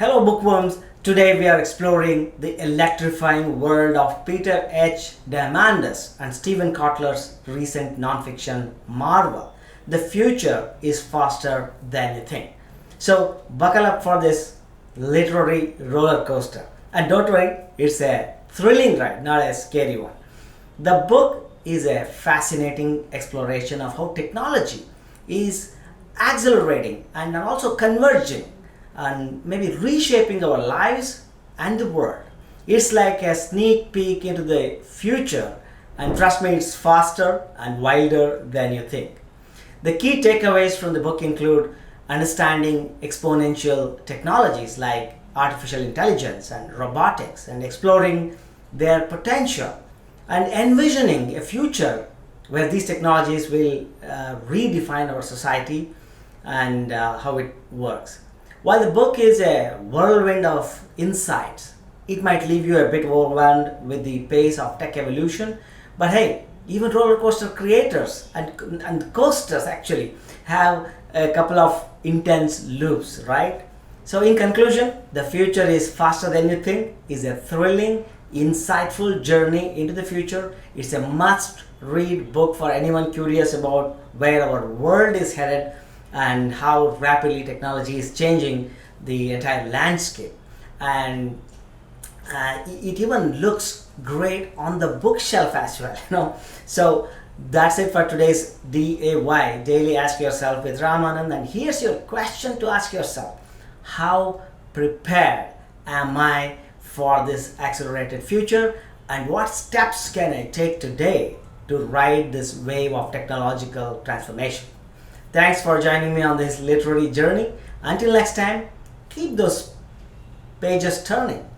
Hello bookworms, today we are exploring the electrifying world of Peter H. Diamandis and Stephen Kotler's recent nonfiction marvel. The future is faster than you think. So buckle up for this literary roller coaster. And don't worry, it's a thrilling ride, not a scary one. The book is a fascinating exploration of how technology is accelerating and also converging and maybe reshaping our lives and the world. It's like a sneak peek into the future, and trust me, it's faster and wilder than you think. The key takeaways from the book include understanding exponential technologies like artificial intelligence and robotics and exploring their potential and envisioning a future where these technologies will redefine our society and how it works. While the book is a whirlwind of insights, it might leave you a bit overwhelmed with the pace of tech evolution. But hey, even roller coaster creators and coasters actually have a couple of intense loops, right? So in conclusion, the future is faster than you think is a thrilling, insightful journey into the future. It's a must read book for anyone curious about where our world is headed and how rapidly technology is changing the entire landscape. And it even looks great on the bookshelf as well. So that's it for today's DAY, Daily Ask Yourself with Raam, Anand. And here's your question to ask yourself: how prepared am I for this accelerated future, and what steps can I take today to ride this wave of technological transformation? Thanks for joining me on this literary journey. Until next time, keep those pages turning.